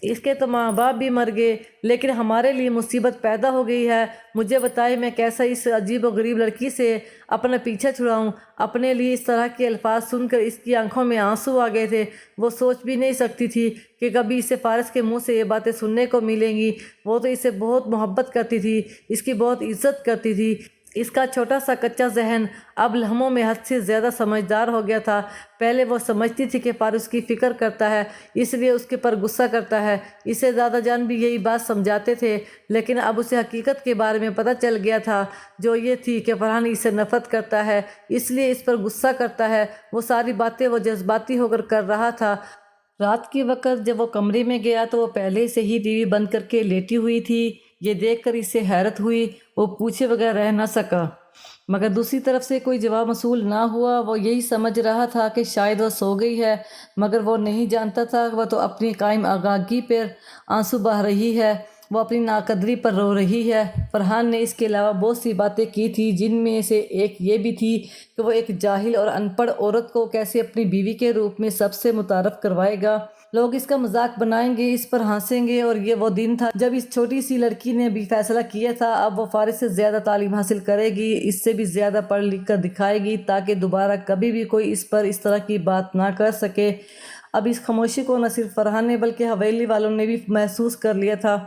اس کے تو ماں باپ بھی مر گئے، لیکن ہمارے لیے مصیبت پیدا ہو گئی ہے۔ مجھے بتائے میں کیسا اس عجیب و غریب لڑکی سے اپنا پیچھا چھڑاؤں؟ اپنے لیے اس طرح کے الفاظ سن کر اس کی آنکھوں میں آنسو آ گئے تھے۔ وہ سوچ بھی نہیں سکتی تھی کہ کبھی اسے فارس کے منہ سے یہ باتیں سننے کو ملیں گی۔ وہ تو اسے بہت محبت کرتی تھی، اس کی بہت عزت کرتی تھی۔ اس کا چھوٹا سا کچا ذہن اب لمحوں میں حد سے زیادہ سمجھدار ہو گیا تھا۔ پہلے وہ سمجھتی تھی کہ فارس کی فکر کرتا ہے، اس لیے اس کے پر غصہ کرتا ہے، اسے دادا جان بھی یہی بات سمجھاتے تھے، لیکن اب اسے حقیقت کے بارے میں پتہ چل گیا تھا، جو یہ تھی کہ فرحان اسے نفرت کرتا ہے، اس لیے اس پر غصہ کرتا ہے۔ وہ ساری باتیں وہ جذباتی ہو کر رہا تھا۔ رات کے وقت جب وہ کمرے میں گیا تو وہ پہلے سے ہی ٹی وی بند کر کے لیٹی ہوئی تھی۔ یہ دیکھ کر اسے حیرت ہوئی، وہ پوچھے بغیر رہ نہ سکا، مگر دوسری طرف سے کوئی جواب موصول نہ ہوا۔ وہ یہی سمجھ رہا تھا کہ شاید وہ سو گئی ہے، مگر وہ نہیں جانتا تھا کہ وہ تو اپنی قائم آگاہی پر آنسو بہا رہی ہے، وہ اپنی ناقدری پر رو رہی ہے۔ فرحان نے اس کے علاوہ بہت سی باتیں کی تھی، جن میں سے ایک یہ بھی تھی کہ وہ ایک جاہل اور ان پڑھ عورت کو کیسے اپنی بیوی کے روپ میں سب سے متعارف کروائے گا۔ لوگ اس کا مذاق بنائیں گے، اس پر ہنسیں گے، اور یہ وہ دن تھا جب اس چھوٹی سی لڑکی نے بھی فیصلہ کیا تھا اب وہ فارس سے زیادہ تعلیم حاصل کرے گی، اس سے بھی زیادہ پڑھ لکھ کر دکھائے گی تاکہ دوبارہ کبھی بھی کوئی اس پر اس طرح کی بات نہ کر سکے۔ اب اس خاموشی کو نہ صرف فرحان نے بلکہ حویلی والوں نے بھی محسوس کر لیا تھا۔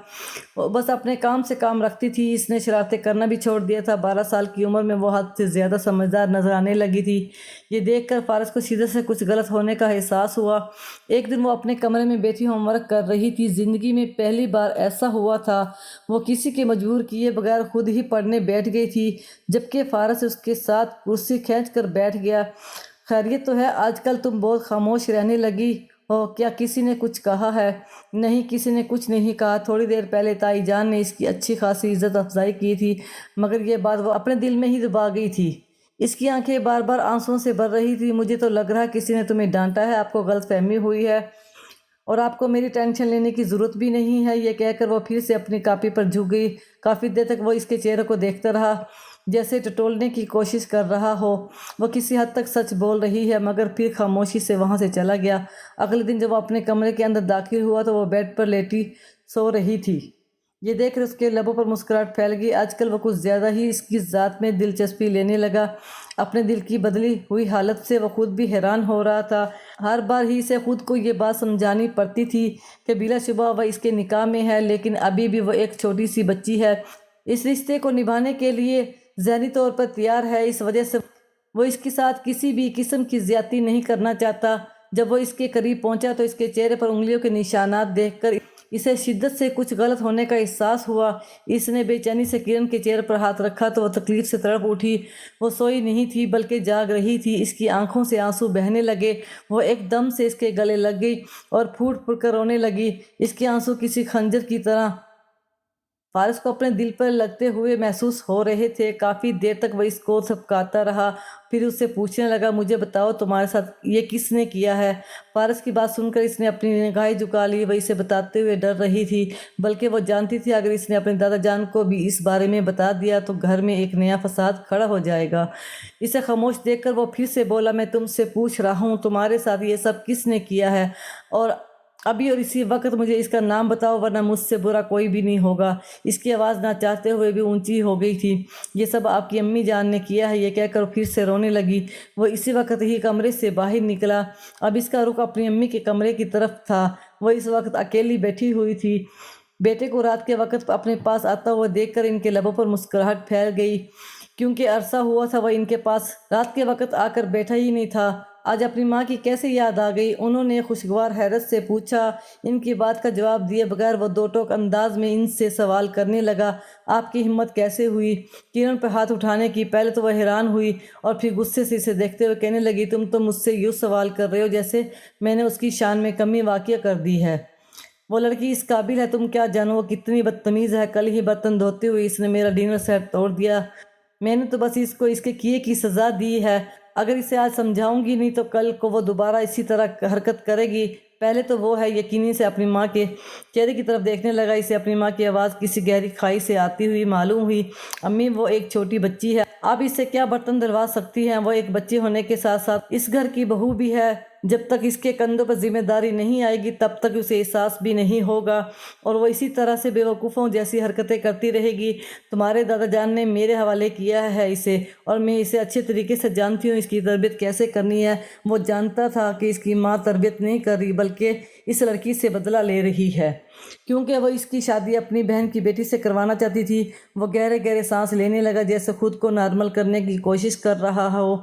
وہ بس اپنے کام سے کام رکھتی تھی، اس نے شرارتیں کرنا بھی چھوڑ دیا تھا۔ 12 سال کی عمر میں وہ حد سے زیادہ سمجھدار نظر آنے لگی تھی۔ یہ دیکھ کر فارس کو شدت سے کچھ غلط ہونے کا احساس ہوا۔ ایک دن وہ اپنے کمرے میں بیٹھی ہوم ورک کر رہی تھی۔ زندگی میں پہلی بار ایسا ہوا تھا، وہ کسی کے مجبور کیے بغیر خود ہی پڑھنے بیٹھ گئی تھی، جبکہ فارس اس کے ساتھ کرسی کھینچ کر بیٹھ گیا۔ خیریت تو ہے؟ آج کل تم بہت خاموش رہنے لگی ہو، کیا کسی نے کچھ کہا ہے؟ نہیں، کسی نے کچھ نہیں کہا۔ تھوڑی دیر پہلے تائی جان نے اس کی اچھی خاصی عزت افزائی کی تھی، مگر یہ بات وہ اپنے دل میں ہی دبا گئی تھی۔ اس کی آنکھیں بار بار آنسوؤں سے بھر رہی تھی۔ مجھے تو لگ رہا ہے کسی نے تمہیں ڈانٹا ہے، آپ کو غلط فہمی ہوئی ہے اور آپ کو میری ٹینشن لینے کی ضرورت بھی نہیں ہے۔ یہ کہہ کر وہ پھر سے اپنی کاپی پر جھک گئی۔ کافی دیر تک وہ اس کے چہرے کو دیکھتا رہا، جیسے ٹٹولنے کی کوشش کر رہا ہو۔ وہ کسی حد تک سچ بول رہی ہے، مگر پھر خاموشی سے وہاں سے چلا گیا۔ اگلے دن جب وہ اپنے کمرے کے اندر داخل ہوا تو وہ بیڈ پر لیٹی سو رہی تھی۔ یہ دیکھ کر اس کے لبوں پر مسکراہٹ پھیل گئی۔ آج کل وہ کچھ زیادہ ہی اس کی ذات میں دلچسپی لینے لگا۔ اپنے دل کی بدلی ہوئی حالت سے وہ خود بھی حیران ہو رہا تھا۔ ہر بار ہی سے خود کو یہ بات سمجھانی پڑتی تھی کہ بلا شبہ وہ اس کے نکاح میں ہے، لیکن ابھی بھی وہ ایک چھوٹی سی بچی ہے، اس رشتے کو نبھانے کے لیے ذہنی طور پر تیار ہے۔ اس وجہ سے وہ اس کے ساتھ کسی بھی قسم کی زیادتی نہیں کرنا چاہتا۔ جب وہ اس کے قریب پہنچا تو اس کے چہرے پر انگلیوں کے نشانات دیکھ کر اسے شدت سے کچھ غلط ہونے کا احساس ہوا۔ اس نے بے چینی سے کرن کے چہرے پر ہاتھ رکھا تو وہ تکلیف سے تڑپ اٹھی۔ وہ سوئی نہیں تھی بلکہ جاگ رہی تھی۔ اس کی آنکھوں سے آنسو بہنے لگے۔ وہ ایک دم سے اس کے گلے لگ گئی اور پھوٹ پھوٹ کر رونے لگی۔ اس کے آنسو کسی خنجر کی طرح فارس کو اپنے دل پر لگتے ہوئے محسوس ہو رہے تھے۔ کافی دیر تک وہ اس کو سبکاتا رہا، پھر اس سے پوچھنے لگا، مجھے بتاؤ تمہارے ساتھ یہ کس نے کیا ہے؟ فارس کی بات سن کر اس نے اپنی نگاہیں جھکا لی۔ وہ اسے بتاتے ہوئے ڈر رہی تھی، بلکہ وہ جانتی تھی اگر اس نے اپنے دادا جان کو بھی اس بارے میں بتا دیا تو گھر میں ایک نیا فساد کھڑا ہو جائے گا۔ اسے خاموش دیکھ کر وہ پھر سے بولا، میں تم سے پوچھ رہا ہوں تمہارے ساتھ یہ سب کس نے کیا ہے؟ اور ابھی اور اسی وقت مجھے اس کا نام بتاؤ ورنہ مجھ سے برا کوئی بھی نہیں ہوگا۔ اس کی آواز نہ چاہتے ہوئے بھی اونچی ہو گئی تھی۔ یہ سب آپ کی امی جان نے کیا ہے، یہ کہہ کر پھر سے رونے لگی۔ وہ اسی وقت ہی کمرے سے باہر نکلا۔ اب اس کا رخ اپنی امی کے کمرے کی طرف تھا۔ وہ اس وقت اکیلی بیٹھی ہوئی تھی۔ بیٹے کو رات کے وقت اپنے پاس آتا ہوا دیکھ کر ان کے لبوں پر مسکراہٹ پھیل گئی، کیونکہ عرصہ ہوا تھا وہ ان کے پاس رات کے وقت آ کر بیٹھا ہی نہیں تھا۔ آج اپنی ماں کی کیسے یاد آ گئی؟ انہوں نے خوشگوار حیرت سے پوچھا۔ ان کی بات کا جواب دیے بغیر وہ دو ٹوک انداز میں ان سے سوال کرنے لگا، آپ کی ہمت کیسے ہوئی کرن پر ہاتھ اٹھانے کی؟ پہلے تو وہ حیران ہوئی اور پھر غصے سے اسے دیکھتے ہوئے کہنے لگی، تم تو مجھ سے یوں سوال کر رہے ہو جیسے میں نے اس کی شان میں کمی واقع کر دی ہے۔ وہ لڑکی اس قابل ہے، تم کیا جانو وہ کتنی بدتمیز ہے۔ کل ہی برتن دھوتے ہوئے اس نے میرا ڈنر سیٹ توڑ دیا۔ میں نے تو بس اس کو اس کے کیے کی سزا دی ہے۔ اگر اسے آج سمجھاؤں گی نہیں تو کل کو وہ دوبارہ اسی طرح حرکت کرے گی۔ پہلے تو وہ ہے یقینی سے اپنی ماں کے چہرے کی طرف دیکھنے لگا۔ اسے اپنی ماں کی آواز کسی گہری کھائی سے آتی ہوئی معلوم ہوئی۔ امی، وہ ایک چھوٹی بچی ہے، آپ اس سے کیا برتن دھلوا سکتی ہیں؟ وہ ایک بچی ہونے کے ساتھ ساتھ اس گھر کی بہو بھی ہے۔ جب تک اس کے کندھوں پر ذمہ داری نہیں آئے گی تب تک اسے احساس بھی نہیں ہوگا اور وہ اسی طرح سے بے وقوفوں جیسی حرکتیں کرتی رہے گی۔ تمہارے دادا جان نے میرے حوالے کیا ہے اسے، اور میں اسے اچھے طریقے سے جانتی ہوں اس کی تربیت کیسے کرنی ہے۔ وہ جانتا تھا کہ اس کی ماں تربیت نہیں کر رہی بلکہ اس لڑکی سے بدلہ لے رہی ہے، کیونکہ وہ اس کی شادی اپنی بہن کی بیٹی سے کروانا چاہتی تھی۔ وہ گہرے گہرے سانس لینے لگا جیسے خود کو نارمل کرنے کی کوشش کر رہا ہو۔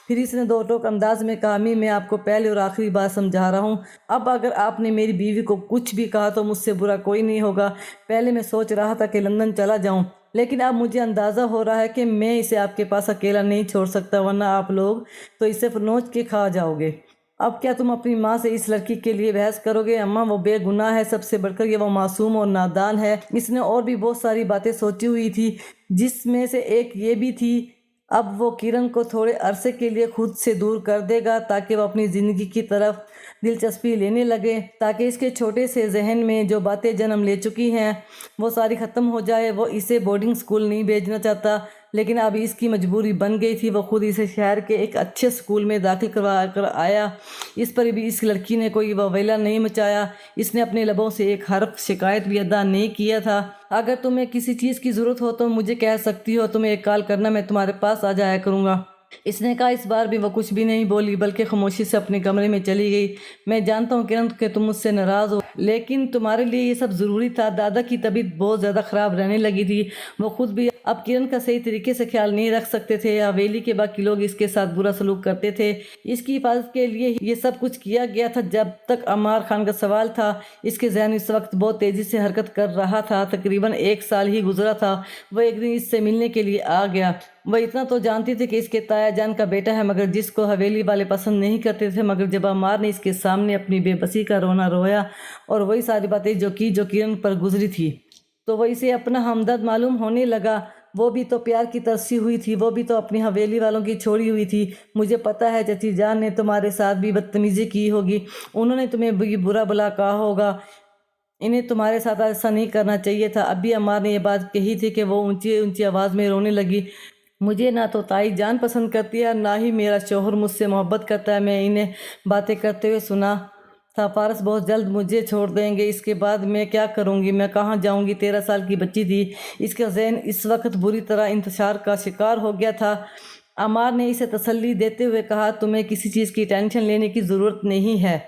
پھر اس نے دو ٹوک انداز میں کہا، امی، میں آپ کو پہلے اور آخری بار سمجھا رہا ہوں، اب اگر آپ نے میری بیوی کو کچھ بھی کہا تو مجھ سے برا کوئی نہیں ہوگا۔ پہلے میں سوچ رہا تھا کہ لندن چلا جاؤں، لیکن اب مجھے اندازہ ہو رہا ہے کہ میں اسے آپ کے پاس اکیلا نہیں چھوڑ سکتا، ورنہ آپ لوگ تو اسے نوچ کے کھا جاؤ گے۔ اب کیا تم اپنی ماں سے اس لڑکی کے لیے بحث کرو گے؟ اماں، وہ بے گناہ ہے، سب سے بڑھ کر یہ وہ معصوم اور نادان ہے۔ اس نے اور بھی بہت ساری باتیں سوچی ہوئی تھی، جس میں سے ایک یہ بھی تھی اب وہ کرن کو تھوڑے عرصے کے لیے خود سے دور کر دے گا تاکہ وہ اپنی زندگی کی طرف دلچسپی لینے لگے، تاکہ اس کے چھوٹے سے ذہن میں جو باتیں جنم لے چکی ہیں وہ ساری ختم ہو جائے۔ وہ اسے بورڈنگ سکول نہیں بھیجنا چاہتا، لیکن اب اس کی مجبوری بن گئی تھی۔ وہ خود اسے شہر کے ایک اچھے اسکول میں داخل کروا کر آیا۔ اس پر بھی اس لڑکی نے کوئی وویلا نہیں مچایا۔ اس نے اپنے لبوں سے ایک حرف شکایت بھی ادا نہیں کیا تھا۔ اگر تمہیں کسی چیز کی ضرورت ہو تو مجھے کہہ سکتی ہو، تمہیں ایک کال کرنا، میں تمہارے پاس آ جایا کروں گا۔ اس نے کہا۔ اس بار بھی وہ کچھ بھی نہیں بولی بلکہ خاموشی سے اپنے کمرے میں چلی گئی۔ میں جانتا ہوں کرن کہ تم مجھ سے ناراض ہو، لیکن تمہارے لیے یہ سب ضروری تھا۔ دادا کی طبیعت بہت زیادہ خراب رہنے لگی تھی۔ وہ خود بھی اب کرن کا صحیح طریقے سے خیال نہیں رکھ سکتے تھے۔ حویلی کے باقی لوگ اس کے ساتھ برا سلوک کرتے تھے۔ اس کی حفاظت کے لیے یہ سب کچھ کیا گیا تھا۔ جب تک عمار خان کا سوال تھا، اس کے ذہن اس وقت بہت تیزی سے حرکت کر رہا تھا۔ تقریباً 1 سال ہی گزرا تھا۔ وہ ایک دن اس سے ملنے کے لیے آ گیا۔ وہ اتنا تو جانتی تھی کہ اس کے تایا جان کا بیٹا ہے، مگر جس کو حویلی والے پسند نہیں کرتے تھے۔ مگر جب عمار نے اس کے سامنے اپنی بے بسی کا رونا رویا اور وہی ساری باتیں جو کرن پر گزری تھی، تو وہ اسے اپنا ہمدرد معلوم ہونے لگا۔ وہ بھی تو پیار کی ترسی ہوئی تھی، وہ بھی تو اپنی حویلی والوں کی چھوڑی ہوئی تھی۔ مجھے پتہ ہے چچی جان نے تمہارے ساتھ بھی بدتمیزی کی ہوگی، انہوں نے تمہیں بھی برا بلا کہا ہوگا، انہیں تمہارے ساتھ ایسا نہیں کرنا چاہیے تھا۔ اب بھی عمار نے یہ بات کہی تھی کہ وہ اونچی اونچی آواز میں رونے لگی۔ مجھے نہ تو تائی جان پسند کرتی ہے، نہ ہی میرا شوہر مجھ سے محبت کرتا ہے۔ میں انہیں باتیں کرتے ہوئے سنا تھا، فارس بہت جلد مجھے چھوڑ دیں گے، اس کے بعد میں کیا کروں گی، میں کہاں جاؤں گی۔ 13 سال کی بچی تھی۔ اس کا ذہن اس وقت بری طرح انتشار کا شکار ہو گیا تھا۔ عمار نے اسے تسلی دیتے ہوئے کہا، تمہیں کسی چیز کی ٹینشن لینے کی ضرورت نہیں ہے،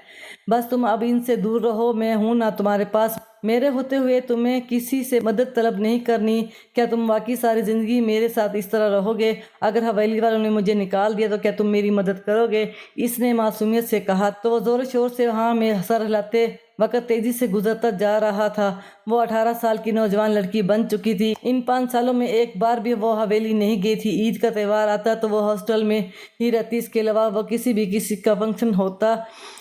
بس تم اب ان سے دور رہو۔ میں ہوں نا تمہارے پاس، میرے ہوتے ہوئے تمہیں کسی سے مدد طلب نہیں کرنی۔ کیا تم واقعی ساری زندگی میرے ساتھ اس طرح رہو گے؟ اگر حویلی والوں نے مجھے نکال دیا تو کیا تم میری مدد کرو گے؟ اس نے معصومیت سے کہا تو وہ زور شور سے ہاں میں سر ہلاتے وقت تیزی سے گزرتا جا رہا تھا۔ وہ 18 سال کی نوجوان لڑکی بن چکی تھی۔ ان 5 سالوں میں ایک بار بھی وہ حویلی نہیں گئی تھی۔ عید کا تہوار آتا تو وہ ہاسٹل میں ہی رہتی۔ اس کے علاوہ وہ کسی کا فنکشن ہوتا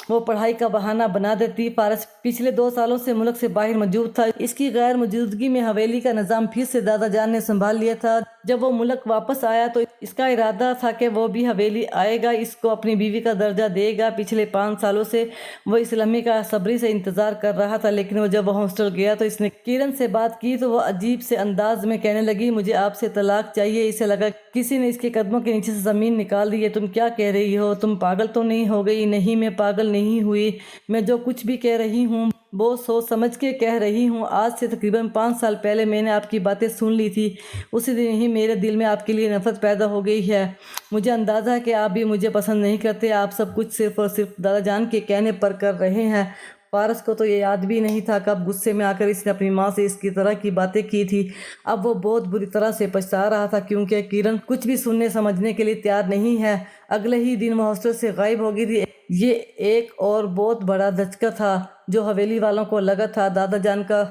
وہ پڑھائی کا بہانہ بنا دیتی۔ فارس پچھلے 2 سالوں سے ملک سے باہر موجود تھا۔ اس کی غیر موجودگی میں حویلی کا نظام پھر سے دادا جان نے سنبھال لیا تھا۔ جب وہ ملک واپس آیا تو اس کا ارادہ تھا کہ وہ بھی حویلی آئے گا، اس کو اپنی بیوی کا درجہ دے گا۔ پچھلے 5 سالوں سے وہ اس لمحے کا صبری سے انتظار کر رہا تھا، لیکن جب وہ ہاسٹل گیا تو اس نے کرن سے بات کی تو وہ عجیب سے انداز میں کہنے لگی، مجھے آپ سے طلاق چاہیے۔ اسے لگا کسی نے اس کے قدموں کے نیچے سے زمین نکال دی ہے۔ تم کیا کہہ رہی ہو؟ تم پاگل تو نہیں ہو گئی؟ نہیں، میں پاگل نہیں ہوئی۔ میں جو کچھ بھی کہہ رہی ہوں بہت سوچ سمجھ کے کہہ رہی ہوں۔ آج سے تقریباً 5 سال پہلے میں نے آپ کی باتیں سن لی تھی۔ اسی دن ہی میرے دل میں آپ کے لیے نفرت پیدا ہو گئی ہے۔ مجھے اندازہ ہے کہ آپ بھی مجھے پسند نہیں کرتے۔ آپ سب کچھ صرف اور صرف دادا جان کے کہنے پر کر رہے ہیں۔ فارس کو تو یہ یاد بھی نہیں تھا کب غصے میں آ کر اس نے اپنی ماں سے اس کی طرح کی باتیں کی تھی۔ اب وہ بہت بری طرح سے پچھتا رہا تھا، کیونکہ کرن کچھ بھی سننے سمجھنے کے لیے تیار نہیں ہے۔ اگلے ہی دن وہ ہاسٹل سے غائب ہو گئی تھی۔ یہ ایک اور بہت بڑا دھچکا تھا جو حویلی والوں کو لگا تھا۔ دادا جان کا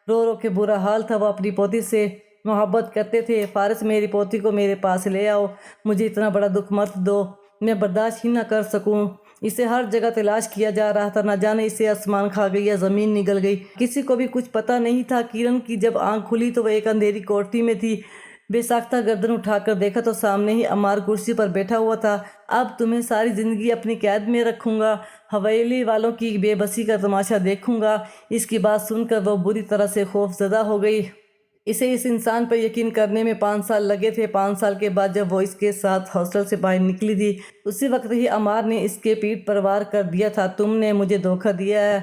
رو رو کے برا حال تھا۔ وہ اپنی پوتی سے محبت کرتے تھے۔ فارس، میری پوتی کو میرے پاس لے آؤ، مجھے اتنا بڑا دکھ مت دو، میں برداشت ہی نہ کر سکوں۔ اسے ہر جگہ تلاش کیا جا رہا تھا، نہ جانے اسے آسمان کھا گئی یا زمین نگل گئی۔ کسی کو بھی کچھ پتہ نہیں تھا۔ کرن کی جب آنکھ کھلی تو وہ ایک اندھیری کوٹری میں تھی۔ بے ساختہ گردن اٹھا کر دیکھا تو سامنے ہی عمار کرسی پر بیٹھا ہوا تھا۔ اب تمہیں ساری زندگی اپنی قید میں رکھوں گا، حویلی والوں کی بے بسی کا تماشا دیکھوں گا۔ اس کی بات سن کر وہ بری طرح سے خوف زدہ ہو گئی۔ اسے اس انسان پر یقین کرنے میں 5 سال لگے تھے۔ 5 سال کے بعد جب وہ اس کے ساتھ ہاسٹل سے باہر نکلی تھی، اسی وقت ہی عمار نے اس کے پیٹھ پر وار کر دیا تھا۔ تم نے مجھے دھوکہ دیا ہے،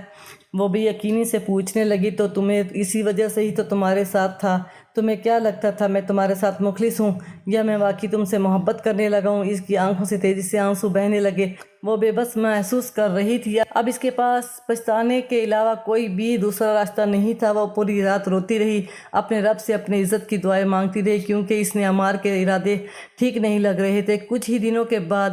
وہ بے یقینی سے پوچھنے لگی۔ تو تمہیں اسی وجہ سے ہی تو تمہارے ساتھ تھا۔ تمہیں کیا لگتا تھا میں تمہارے ساتھ مخلص ہوں یا میں واقعی تم سے محبت کرنے لگا ہوں؟ اس کی آنکھوں سے تیزی سے آنسو بہنے لگے۔ وہ بے بس محسوس کر رہی تھی۔ اب اس کے پاس پچھتانے کے علاوہ کوئی بھی دوسرا راستہ نہیں تھا۔ وہ پوری رات روتی رہی، اپنے رب سے اپنی عزت کی دعائیں مانگتی رہی، کیونکہ اس نے عمار کے ارادے ٹھیک نہیں لگ رہے تھے۔ کچھ ہی دنوں کے بعد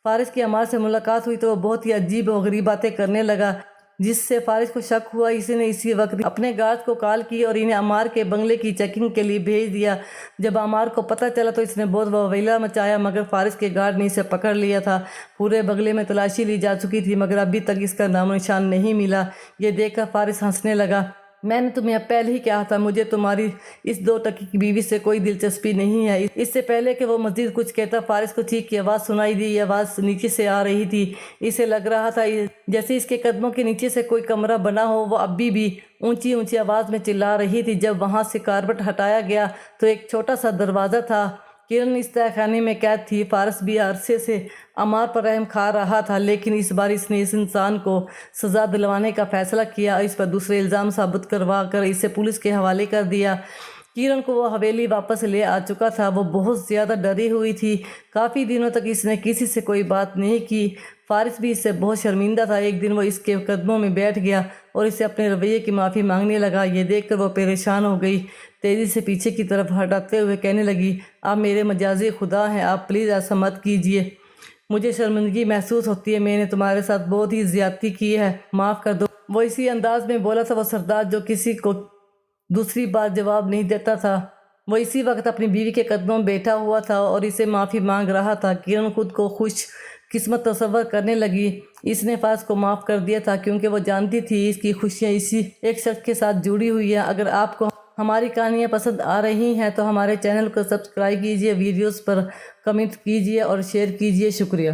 فارس کی عمار سے ملاقات ہوئی تو وہ بہت ہی عجیب و غریب باتیں کرنے لگا، جس سے فارس کو شک ہوا۔ اس نے اسی وقت اپنے گارڈ کو کال کی اور انہیں عمار کے بنگلے کی چیکنگ کے لیے بھیج دیا۔ جب عمار کو پتہ چلا تو اس نے بہت وویلا مچایا، مگر فارس کے گارڈ نے اسے پکڑ لیا تھا۔ پورے بنگلے میں تلاشی لی جا چکی تھی، مگر ابھی تک اس کا نام و نشان نہیں ملا۔ یہ دیکھ کر فارس ہنسنے لگا۔ میں نے تمہیں اب پہلے ہی کہا تھا، مجھے تمہاری اس 2 ٹکی کی بیوی سے کوئی دلچسپی نہیں ہے۔ اس سے پہلے کہ وہ مزید کچھ کہتا، فارس کو چیخ کی آواز سنائی دی۔ یہ آواز نیچے سے آ رہی تھی۔ اسے لگ رہا تھا جیسے اس کے قدموں کے نیچے سے کوئی کمرہ بنا ہو۔ وہ اب بھی اونچی اونچی آواز میں چلا رہی تھی۔ جب وہاں سے کارپٹ ہٹایا گیا تو ایک چھوٹا سا دروازہ تھا۔ کرن اس تہہ خانے میں قید تھی۔ فارس بھی عرصے سے عمار پر رحم کھا رہا تھا، لیکن اس بار اس نے اس انسان کو سزا دلوانے کا فیصلہ کیا اور اس پر دوسرے الزام ثابت کروا کر اسے پولیس کے حوالے کر دیا۔ کرن کو وہ حویلی واپس لے آ چکا تھا۔ وہ بہت زیادہ ڈری ہوئی تھی۔ کافی دنوں تک اس نے کسی سے کوئی بات نہیں کی۔ فارس بھی اس سے بہت شرمندہ تھا۔ ایک دن وہ اس کے قدموں میں بیٹھ گیا اور اسے اپنے رویے کی معافی مانگنے لگا۔ یہ دیکھ کر وہ پریشان ہو گئی۔ تیزی سے پیچھے کی طرف ہٹاتے ہوئے کہنے لگی، آپ میرے مجازی خدا ہیں، آپ پلیز ایسا مت کیجیے۔ مجھے شرمندگی محسوس ہوتی ہے، میں نے تمہارے ساتھ بہت ہی زیادتی کی ہے، معاف کر دو۔ وہ اسی انداز میں بولا تھا وہ سردار جو کسی کو دوسری بار جواب نہیں دیتا تھا۔ وہ اسی وقت اپنی بیوی کے قدموں میں بیٹھا ہوا تھا اور اسے معافی مانگ رہا تھا۔ کرن خود کو خوش قسمت تصور کرنے لگی۔ اس نے فارس کو معاف کر دیا تھا کیونکہ وہ جانتی تھی اس کی خوشیاں اسی ایک شخص کے ساتھ جڑی ہوئی ہیں۔ اگر آپ کو ہماری کہانیاں پسند آ رہی ہیں تو ہمارے چینل کو سبسکرائب کیجیے، ویڈیوز پر کمنٹ کیجیے اور شیئر کیجیے۔ شکریہ۔